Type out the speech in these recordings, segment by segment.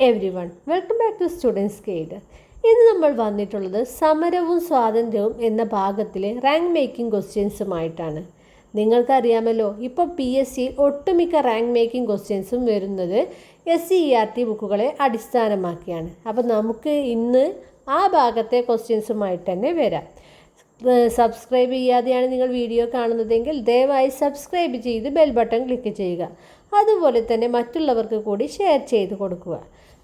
Every one, welcome back to students guide. ഇന്ന് നമ്മൾ വന്നിട്ടുള്ളത് സമരവും സ്വാതന്ത്ര്യവും എന്ന ഭാഗത്തിലെ റാങ്ക് മേക്കിംഗ് ക്വസ്റ്റ്യൻസുമായിട്ടാണ്. നിങ്ങൾക്കറിയാമല്ലോ, ഇപ്പോൾ PSC ഒട്ടുമിക്ക റാങ്ക് മേക്കിംഗ് ക്വസ്റ്റ്യൻസും വരുന്നത് SCERT ബുക്കുകളെ അടിസ്ഥാനമാക്കിയാണ്. അപ്പോൾ നമുക്ക് ഇന്ന് ആ ഭാഗത്തെ ക്വസ്റ്റ്യൻസുമായിട്ട് തന്നെ വരാം. സബ്സ്ക്രൈബ് ചെയ്യാതെയാണ് നിങ്ങൾ വീഡിയോ കാണുന്നതെങ്കിൽ ദയവായി സബ്സ്ക്രൈബ് ചെയ്ത് ബെൽ ബട്ടൺ ക്ലിക്ക് ചെയ്യുക. അതുപോലെ തന്നെ മറ്റുള്ളവർക്ക് കൂടി ഷെയർ ചെയ്ത് കൊടുക്കുക.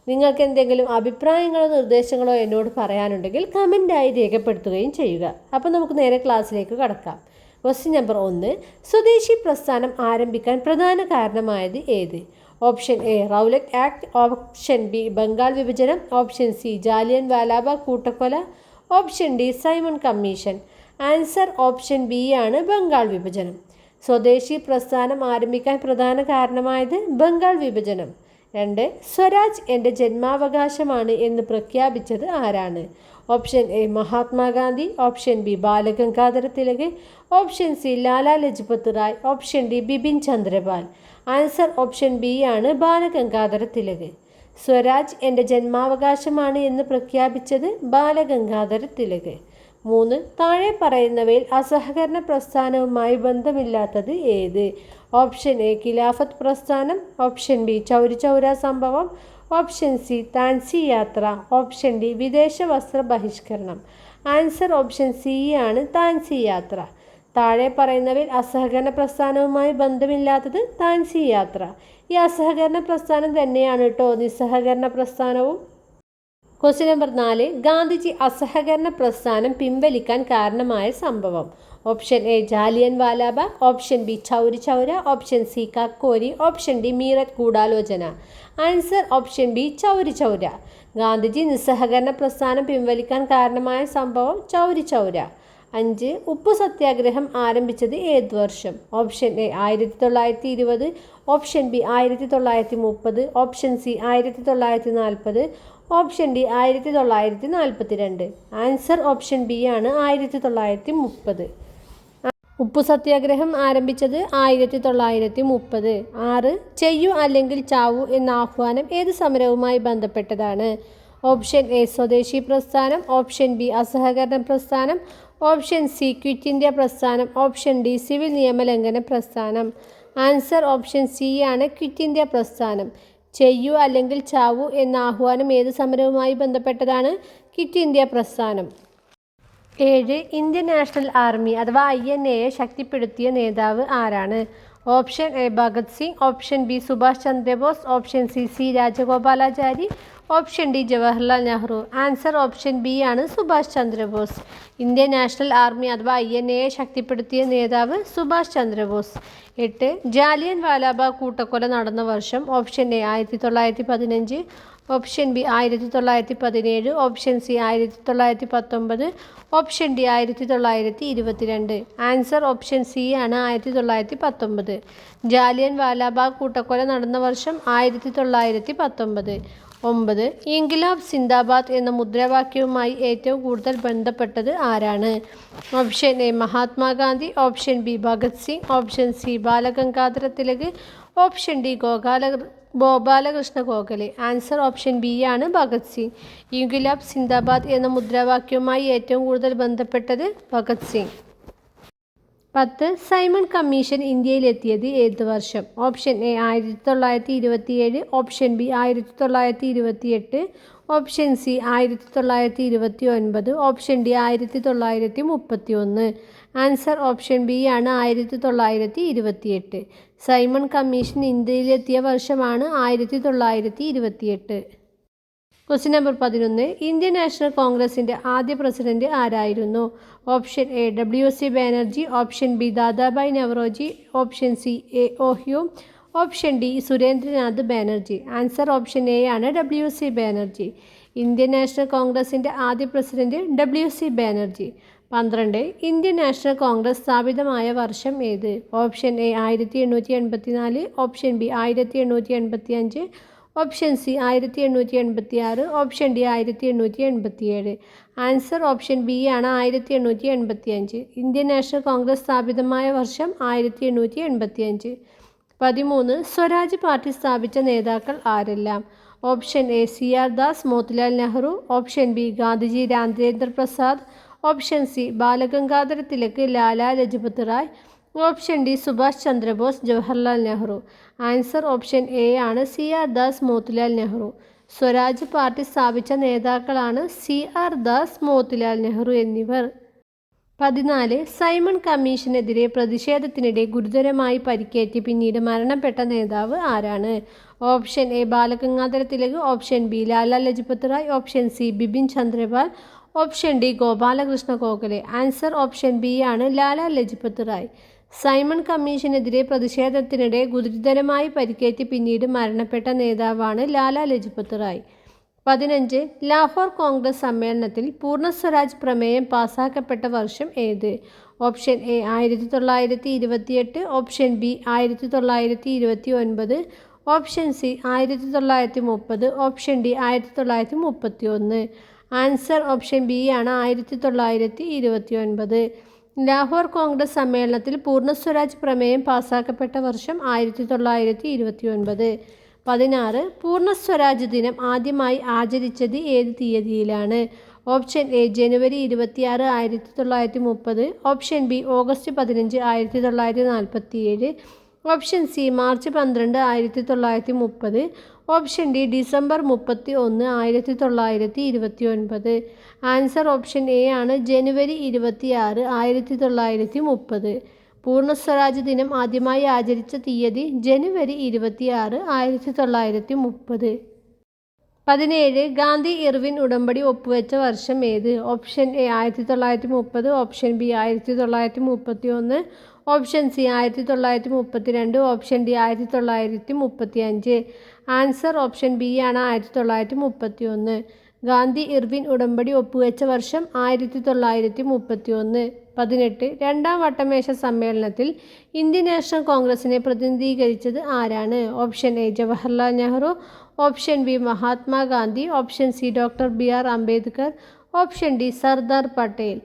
നിങ്ങൾക്ക് എന്തെങ്കിലും അഭിപ്രായങ്ങളോ നിർദ്ദേശങ്ങളോ എന്നോട് പറയാനുണ്ടെങ്കിൽ കമൻ്റായി രേഖപ്പെടുത്തുകയും ചെയ്യുക. അപ്പോൾ നമുക്ക് നേരെ ക്ലാസ്സിലേക്ക് കടക്കാം. ക്വസ്റ്റ്യൻ നമ്പർ 1, സ്വദേശി പ്രസ്ഥാനം ആരംഭിക്കാൻ പ്രധാന കാരണമായത് ഏത്? Option A Rowlatt act, option B Bengal വിഭജനം, ഓപ്ഷൻ സി ജാലിയൻ വാലാബാഗ് കൂട്ടക്കൊല, option D Simon commission. Answer option B ആണ്, ബംഗാൾ വിഭജനം. സ്വദേശി പ്രസ്ഥാനം ആരംഭിക്കാൻ പ്രധാന കാരണമായത് ബംഗാൾ വിഭജനം. 2, സ്വരാജ് എൻ്റെ ജന്മാവകാശമാണ് എന്ന് പ്രഖ്യാപിച്ചത് ആരാണ്? Option A Mahatma Gandhi, option B Balagangadhara Tilak, option C Lala Lajpat Rai, option D Bipin Chandra Pal. Answer option B ആണ്, ബാലഗംഗാധര തിലക്. സ്വരാജ് എൻ്റെ ജന്മാവകാശമാണ് എന്ന് പ്രഖ്യാപിച്ചത് ബാലഗംഗാധര തിലക്. 3, താഴെ പറയുന്നവയിൽ അസഹകരണ പ്രസ്ഥാനവുമായി ബന്ധമില്ലാത്തത് ഏത്? ഓപ്ഷൻ എ ഖിലാഫത്ത് പ്രസ്ഥാനം, ഓപ്ഷൻ ബി ചൗരി ചൗര സംഭവം, ഓപ്ഷൻ സി താൻസി യാത്ര, ഓപ്ഷൻ ഡി വിദേശ വസ്ത്ര ബഹിഷ്കരണം. ആൻസർ ഓപ്ഷൻ സി ആണ്, താൻസി യാത്ര. താഴെ പറയുന്നവയിൽ അസഹകരണ പ്രസ്ഥാനവുമായി ബന്ധമില്ലാത്തത് താൻസി യാത്ര. ഈ അസഹകരണ പ്രസ്ഥാനം തന്നെയാണ് കേട്ടോ നിസ്സഹകരണ പ്രസ്ഥാനവും. ക്വസ്റ്റ്യൻ നമ്പർ 4, ഗാന്ധിജി അസഹകരണ പ്രസ്ഥാനം പിൻവലിക്കാൻ കാരണമായ സംഭവം. Option A Jallian Wala Bagh, option B Chauri Chaura, option C Kakori, option D Meerut ഗൂഢാലോചന. Answer option B Chauri Chaura. Gandhiji നിസ്സഹകരണ പ്രസ്ഥാനം പിൻവലിക്കാൻ കാരണമായ സംഭവം ചൗരി ചൗര. 5, ഉപ്പു സത്യാഗ്രഹം ആരംഭിച്ചത് ഏത് വർഷം? Option A 1920, option B 1930, option C 1940, option D 1942. Answer option B ആണ്, 1930. ഉപ്പു സത്യാഗ്രഹം ആരംഭിച്ചത് 1930. 6, ചെയ്യൂ അല്ലെങ്കിൽ ചാവൂ എന്ന ആഹ്വാനം ഏത് സമരവുമായി ബന്ധപ്പെട്ടതാണ്? ഓപ്ഷൻ എ സ്വദേശി പ്രസ്ഥാനം, ഓപ്ഷൻ ബി അസഹകരണ പ്രസ്ഥാനം, ഓപ്ഷൻ സി ക്വിറ്റ് ഇന്ത്യ പ്രസ്ഥാനം, ഓപ്ഷൻ ഡി സിവിൽ നിയമലംഘന പ്രസ്ഥാനം. ആൻസർ ഓപ്ഷൻ സി ആണ്, ക്വിറ്റ് ഇന്ത്യ പ്രസ്ഥാനം. ചെയ്യൂ അല്ലെങ്കിൽ ചാവൂ എന്ന ആഹ്വാനം ഏത് സമരവുമായി ബന്ധപ്പെട്ടതാണ്? ക്വിറ്റ് ഇന്ത്യ പ്രസ്ഥാനം. 7, ഇന്ത്യൻ നാഷണൽ ആർമി അഥവാ INA ശക്തിപ്പെടുത്തിയ നേതാവ് ആരാണ്? Option A Bhagat Singh, option B Subhash Chandrabose, option C Rajagopalachari, option D Jawaharlal Nehru. Answer option B ആണ്, Subhash Chandra Bose. Indian national army അഥവാ INA ശക്തിപ്പെടുത്തിയ നേതാവ് സുഭാഷ് ചന്ദ്രബോസ്. 8, ജാലിയൻ വാലാബാഗ് കൂട്ടക്കൊല നടന്ന വർഷം? Option A 1915, option B 1917, option C 1919, option D 1922. Answer option C ആണ്, 1919. ജാലിയൻ വാലാബാഗ് കൂട്ടക്കൊല നടന്ന വർഷം 1919. 9, ഇൻക്വിലാബ് സിന്ദാബാദ് എന്ന മുദ്രാവാക്യവുമായി ഏറ്റവും കൂടുതൽ ബന്ധപ്പെട്ടത് ആരാണ്? Option A Mahatma Gandhi, option B Bhagat Singh, option C Balagangadhara Tilak, option D Gopalakrishna Gokhale. Answer option B ആണ്, ഭഗത് സിംഗ്. ഇൻക്വിലാബ് സിന്ദാബാദ് എന്ന മുദ്രാവാക്യവുമായി ഏറ്റവും കൂടുതൽ ബന്ധപ്പെട്ടത് ഭഗത് സിംഗ്. 10, സൈമൺ കമ്മീഷൻ ഇന്ത്യയിലെത്തിയത് ഏത് വർഷം? Option A 1927, option B 1928, option C 1929, option D 1931. Answer option B ആണ്, 1928. സൈമൺ കമ്മീഷൻ ഇന്ത്യയിലെത്തിയ വർഷമാണ് 1928. ക്വസ്റ്റ്യൻ നമ്പർ 11, ഇന്ത്യൻ നാഷണൽ കോൺഗ്രസിൻ്റെ ആദ്യ പ്രസിഡന്റ് ആരായിരുന്നു? Option A WC Banerjee, option B Dadabhai Naoroji, option C A.O. Hume, option D Surendranath Banerjee. Answer option A ആണ്, WC Banerjee. Indian national കോൺഗ്രസിൻ്റെ ആദ്യ president WC Banerjee. 12, Indian national Congress സ്ഥാപിതമായ വർഷം ഏത്? Option A 1884, option B 1885, option C 1886, option D 1887. Answer option B ആണ്, 1885. Indian national Congress സ്ഥാപിതമായ വർഷം 1885. 13, Swaraj party സ്ഥാപിച്ച നേതാക്കൾ ആരെല്ലാം? Option A CR Das Motilal Nehru, option B Gandhiji Rajendra Prasad, option C Balagangadhara Tilak Lala Lajpat Rai, option D Subhash Chandrabose Jawaharlal Nehru. Answer option A ആണ് CR ദാസ് മോത്തിലാൽ നെഹ്റു. സ്വരാജ് പാർട്ടി സ്ഥാപിച്ച നേതാക്കളാണ് CR ദാസ് മോത്തിലാൽ നെഹ്റു എന്നിവർ. 14. സൈമൺ കമ്മീഷനെതിരെ പ്രതിഷേധത്തിനിടെ ഗുരുതരമായി പരിക്കേറ്റ് പിന്നീട് മരണപ്പെട്ട നേതാവ് ആരാണ്? Option A Balagangadhara Tilak, option B Lala Lajpat Rai, option C Bipin Chandra Pal, option D Gopalakrishna Gokhale. Answer option B ആണ് ലാലാ ലജ്പത് റായ്. സൈമൺ കമ്മീഷനെതിരെ പ്രതിഷേധത്തിനിടെ ഗുരുതരമായി പരിക്കേറ്റ് പിന്നീട് മരണപ്പെട്ട നേതാവാണ് ലാലാ ലജ്പത് റായ്. 15. ലാഹോർ കോൺഗ്രസ് സമ്മേളനത്തിൽ പൂർണ്ണ സ്വരാജ് പ്രമേയം പാസാക്കപ്പെട്ട വർഷം ഏത്? Option A 1928, option B 1929, option C 1930, option D 1931. Answer option B ആണ് 1929. ലാഹോർ കോൺഗ്രസ് സമ്മേളനത്തിൽ പൂർണ്ണ സ്വരാജ് പ്രമേയം പാസാക്കപ്പെട്ട വർഷം 1929. 16. പൂർണ്ണ സ്വരാജ് ദിനം ആദ്യമായി ആചരിച്ചത് ഏത് തീയതിയിലാണ്? ഓപ്ഷൻ എ ജനുവരി 26, 1930, option B August 15, 1947, option C March 12, 1930, option D December 31, 1929. Answer option A ആണ് ജനുവരി 26, 1930. പൂർണ്ണ സ്വരാജ് ദിനം ആദ്യമായി ആചരിച്ച തീയതി ജനുവരി 26, 1930. 17. ഗാന്ധി ഇർവിൻ ഉടമ്പടി ഒപ്പുവെച്ച വർഷം ഏത്? Option A 1930, option B 1931, option C 1932, option D 1935. Answer option B ആണ് 1931. ഗാന്ധി ഇർവിൻ ഉടമ്പടി ഒപ്പുവെച്ച വർഷം 1931. 18. രണ്ടാം വട്ടമേശ സമ്മേളനത്തിൽ ഇന്ത്യൻ നാഷണൽ കോൺഗ്രസിനെ പ്രതിനിധീകരിച്ചത് ആരാണ്? Option A Jawaharlal Nehru, option B Mahatma Gandhi, option C doctor BR Ambedkar, option D Sardar Patel.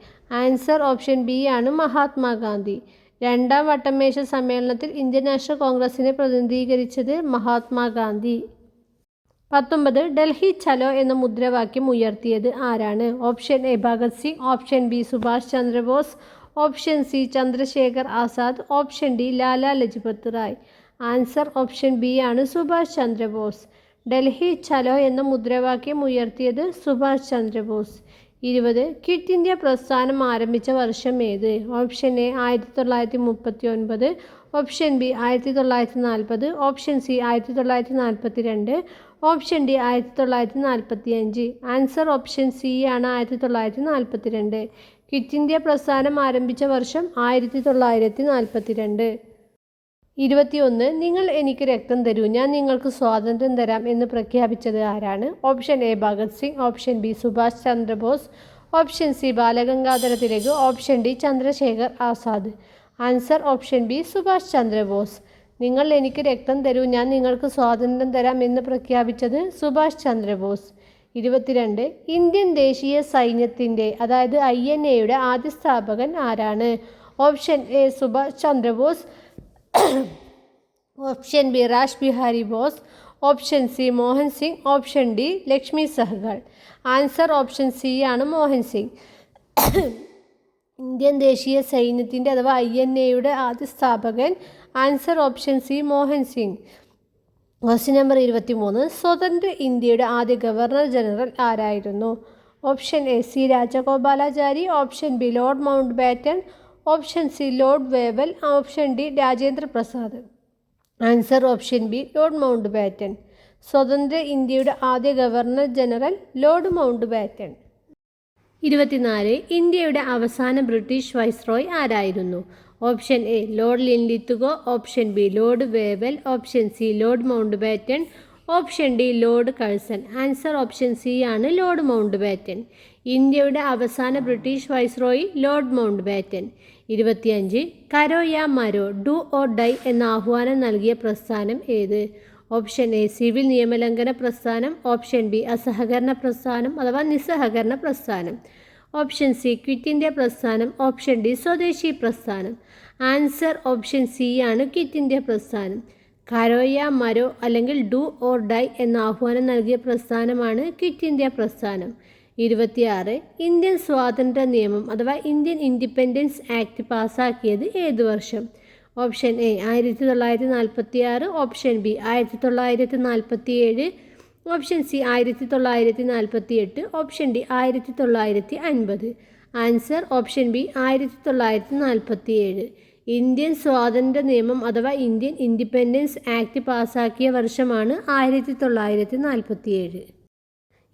Answer option B ആണ് മഹാത്മാഗാന്ധി. രണ്ടാം വട്ടമേശ സമ്മേളനത്തിൽ ഇന്ത്യൻ നാഷണൽ കോൺഗ്രസിനെ പ്രതിനിധീകരിച്ചത് മഹാത്മാഗാന്ധി. 19. ഡൽഹി ചലോ എന്ന മുദ്രാവാക്യം ഉയർത്തിയത് ആരാണ്? Option A Bhagat Singh, option B Subhash Chandrabose, option C Chandrashekhar Azad, option D Lala Lajpat Rai. Answer option B ആണ് സുഭാഷ് ചന്ദ്രബോസ്. ഡൽഹി ചലോ എന്ന മുദ്രാവാക്യം ഉയർത്തിയത് സുഭാഷ് ചന്ദ്രബോസ്. 20. ക്വിറ്റ് ഇന്ത്യ പ്രസ്ഥാനം ആരംഭിച്ച വർഷം ഏത്? Option A 1939, option B 1940, option C 1942, option D 1945. Answer option C ആണ് 1942. ക്വിറ്റ് ഇന്ത്യ പ്രസ്ഥാനം ആരംഭിച്ച വർഷം 1942. 21. നിങ്ങൾ എനിക്ക് രക്തം തരൂ, ഞാൻ നിങ്ങൾക്ക് സ്വാതന്ത്ര്യം തരാം എന്ന് പ്രഖ്യാപിച്ചത് ആരാണ്? Option A Bhagat Singh, option B Subhash Chandrabose, option C Balagangadhara Tilak, option D Chandrashekhar Azad. Answer option B Subhash Chandrabose. നിങ്ങൾ എനിക്ക് രക്തം തരൂ, ഞാൻ നിങ്ങൾക്ക് സ്വാതന്ത്ര്യം തരാം എന്ന് പ്രഖ്യാപിച്ചത് സുഭാഷ് ചന്ദ്രബോസ്. 22. ഇന്ത്യൻ ദേശീയ സൈന്യത്തിൻ്റെ അതായത് INA-യുടെ ആദ്യ സ്ഥാപകൻ ആരാണ്? Option A Subhash Chandrabose, option B Raj Bihari Bose, option C Mohan Singh, option D Lakshmi Sahgal. Answer option C ആണ് മോഹൻ സിംഗ്. ഇന്ത്യൻ ദേശീയ സൈന്യത്തിൻ്റെ അഥവാ INA-യുടെ ആദ്യ സ്ഥാപകൻ. Answer option C Mohan Singh. Question number 23. സ്വതന്ത്ര ഇന്ത്യയുടെ ആദ്യ ഗവർണർ ജനറൽ ആരായിരുന്നു? Option A C Rajagopalachari, option B Lord Mountbatten, option C Lord Wavell, option D Rajendra Prasad. Answer option B Lord Mountbatten. സ്വതന്ത്ര ഇന്ത്യയുടെ ആദ്യ governor general Lord Mountbatten. 24. ഇന്ത്യയുടെ അവസാന British viceroy ആരായിരുന്നു? Option A Lord Linlithgow, option B Lord Wavell, option C Lord Mountbatten, option D Lord Curzon. Answer option C ആണ് Lord Mountbatten. ഇന്ത്യയുടെ അവസാന British viceroy Lord Mountbatten. 25. കരോ യാ മരോ, do or die എന്ന ആഹ്വാനം നൽകിയ പ്രസ്ഥാനം ഏത്? ഓപ്ഷൻ എ സിവിൽ നിയമലംഘന പ്രസ്ഥാനം, ഓപ്ഷൻ ബി അസഹകരണ പ്രസ്ഥാനം അഥവാ നിസ്സഹകരണ പ്രസ്ഥാനം, ഓപ്ഷൻ സി ക്വിറ്റ് ഇന്ത്യ പ്രസ്ഥാനം, ഓപ്ഷൻ ഡി സ്വദേശി പ്രസ്ഥാനം. ആൻസർ ഓപ്ഷൻ സി ആണ് ക്വിറ്റ് ഇന്ത്യ പ്രസ്ഥാനം. കരോയ മരോ അല്ലെങ്കിൽ ഡു ഓർ ഡൈ എന്ന ആഹ്വാനം നൽകിയ പ്രസ്ഥാനമാണ് ക്വിറ്റ് ഇന്ത്യ പ്രസ്ഥാനം. 26 ഇന്ത്യൻ സ്വാതന്ത്ര്യ നിയമം അഥവാ ഇന്ത്യൻ ഇൻഡിപെൻഡൻസ് ആക്ട് പാസ്സാക്കിയത് ഏത് വർഷം? Option A 1946, option B 1947, option C 1948, option D 1950. Answer option B 1947. Indian സ്വാതന്ത്ര്യ നിയമം അഥവാ ഇന്ത്യൻ ഇൻഡിപെൻഡൻസ് ആക്ട് പാസ്സാക്കിയ വർഷമാണ് 1947.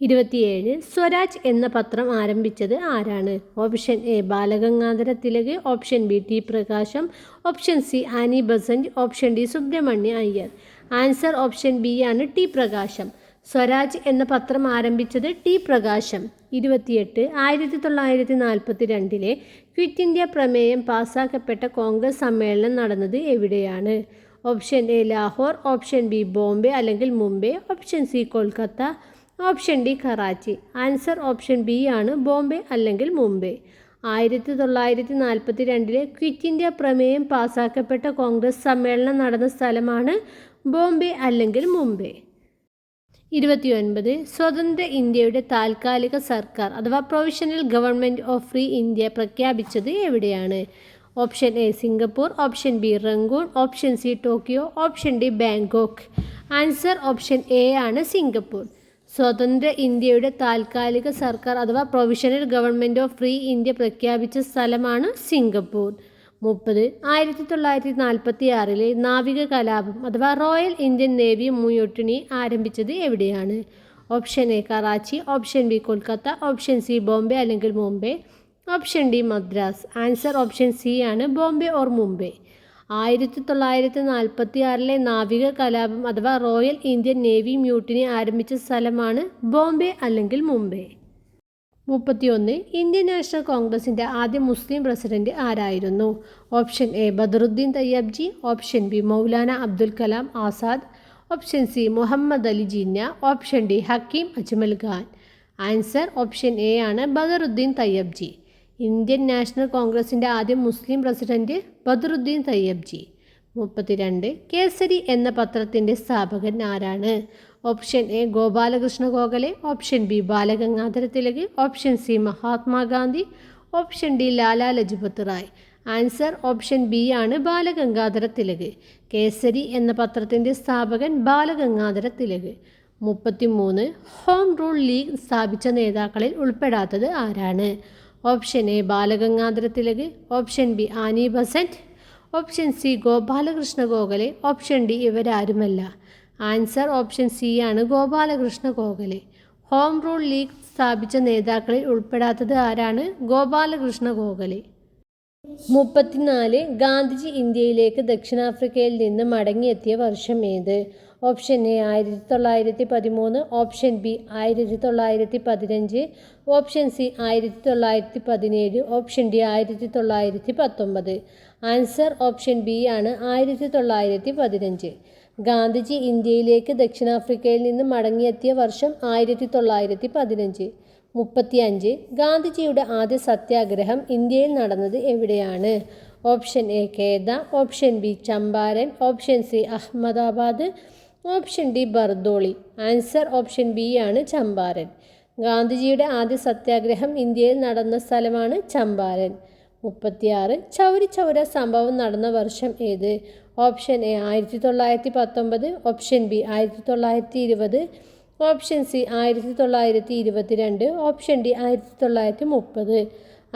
27 സ്വരാജ് എന്ന പത്രം ആരംഭിച്ചത് ആരാണ്? Option A Balagangadhara Tilak, option B T Prakasam, option C Annie Besant, option D Subramania Iyer. Answer option B ആണ് ടി പ്രകാശം. സ്വരാജ് എന്ന പത്രം ആരംഭിച്ചത് ടി പ്രകാശം. 28 1942 ക്വിറ്റ് ഇന്ത്യ പ്രമേയം പാസ്സാക്കപ്പെട്ട കോൺഗ്രസ് സമ്മേളനം നടന്നത് എവിടെയാണ്? Option A Lahore, option B Bombay അല്ലെങ്കിൽ Mumbai, option C Kolkata, option D Karachi. Answer option B ആണ് ബോംബെ അല്ലെങ്കിൽ മുംബൈ. 1942 ക്വിറ്റ് ഇന്ത്യ പ്രമേയം പാസ്സാക്കപ്പെട്ട കോൺഗ്രസ് സമ്മേളനം നടന്ന സ്ഥലമാണ് ബോംബെ അല്ലെങ്കിൽ മുംബൈ. 29 സ്വതന്ത്ര ഇന്ത്യയുടെ താൽക്കാലിക സർക്കാർ അഥവാ provisional government of free India പ്രഖ്യാപിച്ചത് എവിടെയാണ്? Option A Singapore, option B Rangoon, option C Tokyo, option D Bangkok. Answer option A ആണ് സിംഗപ്പൂർ. സ്വതന്ത്ര ഇന്ത്യയുടെ താൽക്കാലിക സർക്കാർ അഥവാ provisional government of free India പ്രഖ്യാപിച്ച സ്ഥലമാണ് സിംഗപ്പൂർ. 30 1946 നാവിക കലാപം അഥവാ റോയൽ ഇന്ത്യൻ നേവി മുയോട്ടിനി ആരംഭിച്ചത് എവിടെയാണ്? Option A Karachi, option B Kolkata, option C Bombay അല്ലെങ്കിൽ Mumbai, option D Madras. Answer option C ആണ് ബോംബെ ഓർ മുംബൈ. 1946 നാവിക കലാപം അഥവാ റോയൽ ഇന്ത്യൻ നേവി മ്യൂട്ടിനി ആരംഭിച്ച സ്ഥലമാണ് ബോംബെ അല്ലെങ്കിൽ മുംബൈ. 31 ഇന്ത്യൻ നാഷണൽ കോൺഗ്രസിൻ്റെ ആദ്യ മുസ്ലിം പ്രസിഡന്റ് ആരായിരുന്നു? Option A Badruddin Tyabji, option B Maulana Abdul Kalam Azad, option C Muhammad Ali Jinnah, option D Hakim Ajmal Khan. Answer option A ആണ് ബദറുദ്ദീൻ തയ്യബ്ജി. ഇന്ത്യൻ നാഷണൽ കോൺഗ്രസിൻ്റെ ആദ്യ മുസ്ലിം പ്രസിഡന്റ് ബദറുദ്ദീൻ തയ്യബ്ജി. 32 കേസരി എന്ന പത്രത്തിൻ്റെ സ്ഥാപകൻ ആരാണ്? Option A Gopalakrishna Gokhale, option B Balagangadhara Tilak, option C Mahatma Gandhi, option D Lala Lajpat Rai. Answer option B ആണ് ബാലഗംഗാധര തിലക്. കേസരി എന്ന പത്രത്തിൻ്റെ സ്ഥാപകൻ Balagangadhara Tilak. 33 home rule league സ്ഥാപിച്ച നേതാക്കളിൽ ഉൾപ്പെടാത്തത് ആരാണ്? Option A Balagangadhara Tilak, option B Annie Besant, option C Gopalakrishna Gokhale, option D ഇവരാരുമല്ല. ആൻസർ ഓപ്ഷൻ സി ആണ് Gopalakrishna Gokhale. Home rule league സ്ഥാപിച്ച നേതാക്കളിൽ ഉൾപ്പെടാത്തത് ആരാണ്? ഗോപാലകൃഷ്ണ ഗോഖലെ. 34 ഗാന്ധിജി ഇന്ത്യയിലേക്ക് ദക്ഷിണാഫ്രിക്കയിൽ നിന്ന് മടങ്ങിയെത്തിയ വർഷം ഏത്? Option A 1913, option B 1915, option C 1917, option D 1919. Answer option B ആണ് 1915. ഗാന്ധിജി ഇന്ത്യയിലേക്ക് ദക്ഷിണാഫ്രിക്കയിൽ നിന്ന് മടങ്ങിയെത്തിയ വർഷം 1915. 35 ഗാന്ധിജിയുടെ ആദ്യ സത്യാഗ്രഹം ഇന്ത്യയിൽ നടന്നത് എവിടെയാണ്? Option A Kheda, option B Champaran, option C Ahmedabad, option D Bardoli. Answer option B ആണ് ചമ്പാരൻ. ഗാന്ധിജിയുടെ ആദ്യ സത്യാഗ്രഹം ഇന്ത്യയിൽ നടന്ന സ്ഥലമാണ് ചമ്പാരൻ. 36 ചൗരി ചൗര സംഭവം നടന്ന വർഷം ഏത്? Option A 1919, option B 1920, option C 1922, option D 1930.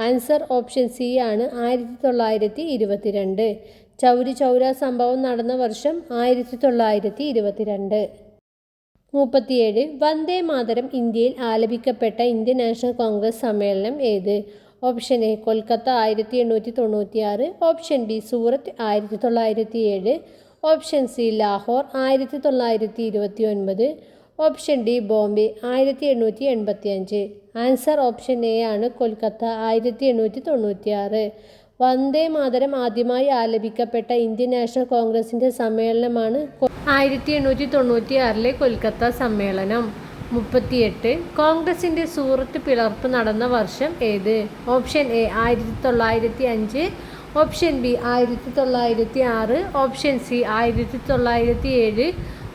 Answer option C ആണ് 1922. ചൗരി ചൗര സംഭവം നടന്ന വർഷം 1922. 37 വന്ദേ മാതരം ഇന്ത്യയിൽ ആലപിക്കപ്പെട്ട ഇന്ത്യൻ നാഷണൽ കോൺഗ്രസ് സമ്മേളനം ഏത്? Option A Kolkata 1896, option B Surat 1907, option C Lahore 1929, option D Bombay 1885. Answer option A ആണ് കൊൽക്കത്ത 1896. വന്ദേ മാതരം ആദ്യമായി ആലപിക്കപ്പെട്ട ഇന്ത്യൻ നാഷണൽ കോൺഗ്രസിൻ്റെ സമ്മേളനമാണ് 1896 കൊൽക്കത്ത സമ്മേളനം. 38 കോൺഗ്രസിൻ്റെ സൂറത്ത് പിളർപ്പ് നടന്ന വർഷം ഏത്? Option A 1905, option B 1906, option C 1907,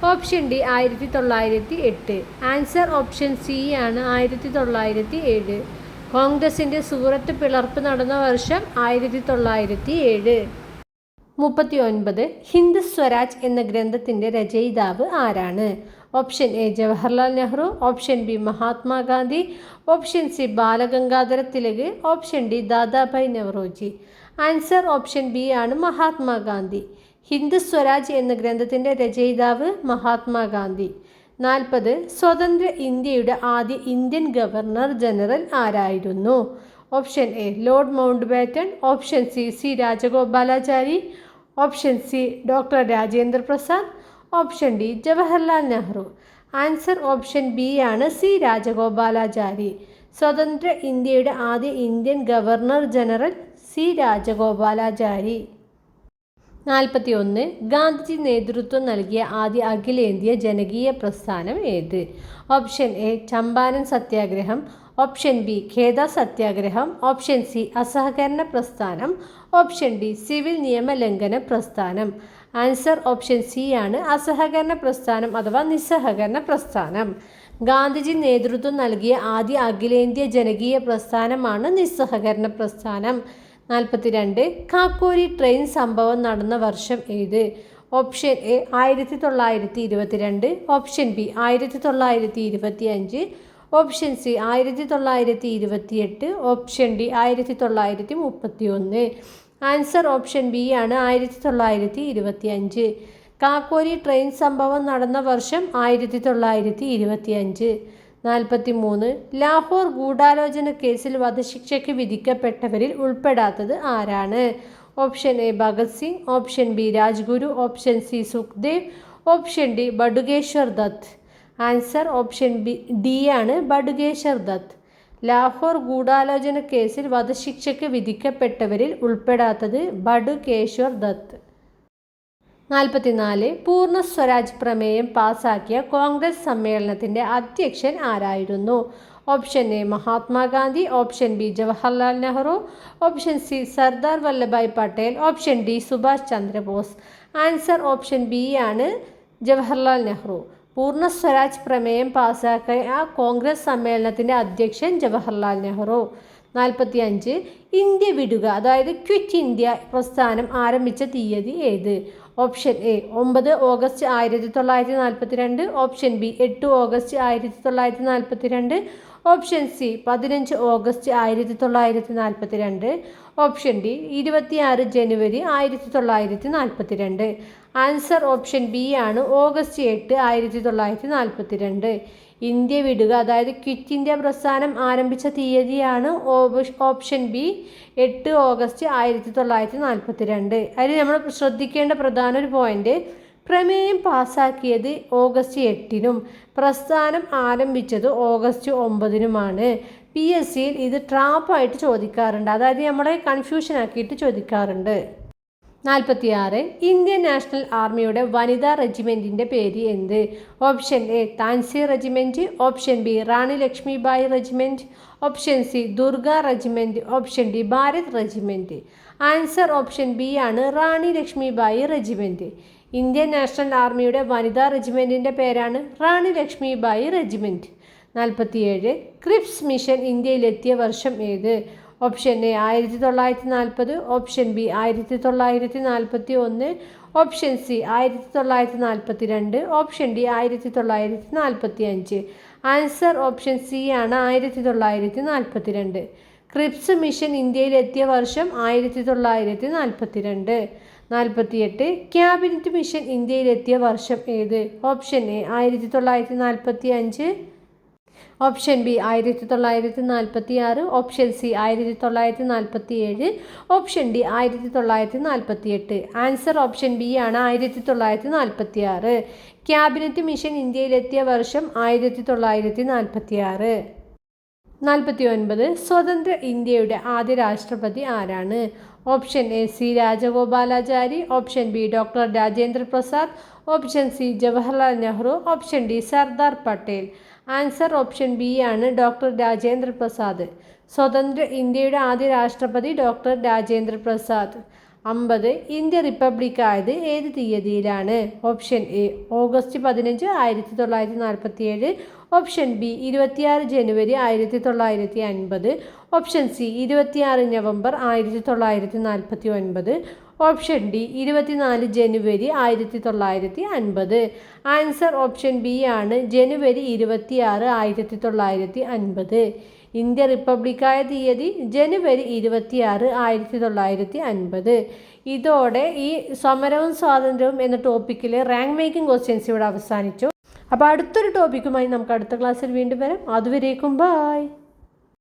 option D 1908. Answer option C ആണ്, 1907. കോൺഗ്രസിൻ്റെ സൂറത്ത് പിളർപ്പ് നടന്ന വർഷം 1907. 39. ഹിന്ദ് സ്വരാജ് എന്ന ഗ്രന്ഥത്തിൻ്റെ രചയിതാവ് ആരാണ്? Option A Jawaharlal Nehru, option B Mahatma Gandhi, option C Balagangadhara Tilak, option D Dadabhai Naoroji. Answer option B ആണ്, മഹാത്മാഗാന്ധി. ഹിന്ദ് സ്വരാജ് എന്ന ഗ്രന്ഥത്തിൻ്റെ രചയിതാവ് മഹാത്മാഗാന്ധി. 40. സ്വതന്ത്ര ഇന്ത്യയുടെ ആദ്യ ഇന്ത്യൻ ഗവർണർ ജനറൽ ആരായിരുന്നു? Option A lord Mountbatten, option C Rajagopalachari, option C doctor Rajendra Prasad, option D Jawaharlal Nehru. Answer option B ആണ്, സി രാജഗോപാലാചാരി. സ്വതന്ത്ര ഇന്ത്യയുടെ ആദ്യ Indian governor general C Rajagopalachari. 41. Gandhiji നേതൃത്വം നൽകിയ ആദ്യ അഖിലേന്ത്യാ ജനകീയ പ്രസ്ഥാനം ഏത്? ഓപ്ഷൻ എ ചമ്പാരൻ സത്യാഗ്രഹം, ഓപ്ഷൻ ബി ഖേദ സത്യാഗ്രഹം, ഓപ്ഷൻ സി അസഹകരണ പ്രസ്ഥാനം, ഓപ്ഷൻ ഡി സിവിൽ നിയമലംഘന പ്രസ്ഥാനം. ആൻസർ ഓപ്ഷൻ സി ആണ്, അസഹകരണ പ്രസ്ഥാനം അഥവാ നിസ്സഹകരണ പ്രസ്ഥാനം. ഗാന്ധിജി നേതൃത്വം നൽകിയ ആദ്യ അഖിലേന്ത്യാ ജനകീയ പ്രസ്ഥാനമാണ് നിസ്സഹകരണ പ്രസ്ഥാനം. 42. കാക്കോരി ട്രെയിൻ സംഭവം നടന്ന വർഷം ഏത്? Option A 1922, option B 1925, option C 1928, option D 1931. Answer option B ആണ്, 1925. കാക്കോരി ട്രെയിൻ സംഭവം നടന്ന വർഷം 1925. 43. ലാഹോർ ഗൂഢാലോചന കേസിൽ വധശിക്ഷയ്ക്ക് വിധിക്കപ്പെട്ടവരിൽ ഉൾപ്പെടാത്തത് ആരാണ്? Option A Bhagat Singh, option B Rajguru, option C Sukhdev, option D Batukeshwar Dutt. Answer option D ആണ്, ബഡുകേശ്വർ ദത്ത്. ലാഹോർ ഗൂഢാലോചന കേസിൽ വധശിക്ഷയ്ക്ക് വിധിക്കപ്പെട്ടവരിൽ ഉൾപ്പെടാത്തത് ബഡുകേശ്വർ ദത്ത്. 44. പൂർണ്ണ സ്വരാജ് പ്രമേയം പാസാക്കിയ കോൺഗ്രസ് സമ്മേളനത്തിൻ്റെ അധ്യക്ഷൻ ആരായിരുന്നു? Option A Mahatma Gandhi, option B Jawaharlal Nehru, option C Sardar Vallabhbhai Patel, option D Subhash Chandrabose. Answer option B ആണ്, ജവഹർലാൽ നെഹ്റു. പൂർണ്ണ സ്വരാജ് പ്രമേയം പാസാക്കിയ കോൺഗ്രസ് സമ്മേളനത്തിൻ്റെ അധ്യക്ഷൻ ജവഹർലാൽ നെഹ്റു. 45. ഇന്ത്യ വിടുക അതായത് ക്വിറ്റ് ഇന്ത്യ പ്രസ്ഥാനം ആരംഭിച്ച തീയതി ഏത്? Option A 9 August 1942, option B 8 August 1942, option C 15 August 1942, option D 26 January 1942. Answer option B ആണ്, ഓഗസ്റ്റ് 8, 1942. ഇന്ത്യ വിടുക അതായത് ക്വിറ്റ് ഇന്ത്യ പ്രസ്ഥാനം ആരംഭിച്ച തീയതിയാണ് ഓപ്ഷൻ ബി 8 ഓഗസ്റ്റ് 1942. അതിൽ നമ്മൾ ശ്രദ്ധിക്കേണ്ട പ്രധാന ഒരു പോയിന്റ്, പ്രമേയം പാസാക്കിയത് ഓഗസ്റ്റ് 8-നും പ്രസ്ഥാനം ആരംഭിച്ചത് ഓഗസ്റ്റ് 9-നുമാണ്. PSCയിൽ ഇത് ട്രാപ്പായിട്ട് ചോദിക്കാറുണ്ട്, അതായത് നമ്മളെ കൺഫ്യൂഷൻ ആക്കിയിട്ട് ചോദിക്കാറുണ്ട്. 46. ഇന്ത്യൻ നാഷണൽ ആർമിയുടെ വനിതാ റെജിമെൻറ്റിൻ്റെ പേര് എന്ത്? Option A Jhansi regiment, option B Rani Lakshmibai regiment, option C Durga regiment, option D Bharat regiment. Answer option B ആണ്, Rani Lakshmibai regiment. Indian national ആർമിയുടെ വനിതാ റെജിമെൻറ്റിൻ്റെ പേരാണ് Rani Lakshmibai regiment. 47. Cripps mission ഇന്ത്യയിലെത്തിയ വർഷം ഏത്? Option A 1940, option B 1941, option C 1942, option D 1945. Answer option C ആണ്, 1942. Cripps mission ഇന്ത്യയിലെത്തിയ വർഷം 1942. 48. ക്യാബിനറ്റ് മിഷൻ ഇന്ത്യയിലെത്തിയ വർഷം ഏത്? Option A 1945, option B 1946, option C 1947, option D 1948. Answer option B ആണ്, 1946. ക്യാബിനറ്റ് മിഷൻ ഇന്ത്യയിലെത്തിയ വർഷം 1946. 49. സ്വതന്ത്ര ഇന്ത്യയുടെ ആദ്യ രാഷ്ട്രപതി ആരാണ്? Option A C Rajagopalachari, option B doctor Rajendra Prasad, option C Jawaharlal Nehru, option D Sardar Patel. Answer option B ആണ് ഡോക്ടർ രാജേന്ദ്ര പ്രസാദ്. സ്വതന്ത്ര ഇന്ത്യയുടെ ആദ്യ രാഷ്ട്രപതി doctor Rajendra Prasad. 50. India republic ആയത് ഏത് തീയതിയിലാണ്? Option A August 15, 1947. Option B 26 ജനുവരി 1950. Option C 26 November 1949. Option D 24 ജനുവരി 1950. ആൻസർ ഓപ്ഷൻ ബി ആണ് ജനുവരി 26, 1950. ഇന്ത്യ റിപ്പബ്ലിക്കായ തീയതി ജനുവരി 26, 1950. ഇതോടെ ഈ സമരവും സ്വാതന്ത്ര്യവും എന്ന ടോപ്പിക്കിലെ റാങ്ക് മേക്കിംഗ് ക്വസ്റ്റ്യൻസ് ഇവിടെ അവസാനിച്ചു. അപ്പോൾ അടുത്തൊരു ടോപ്പിക്കുമായി നമുക്ക് അടുത്ത ക്ലാസ്സിൽ വീണ്ടും വരാം. അതുവരേക്കും ബൈ.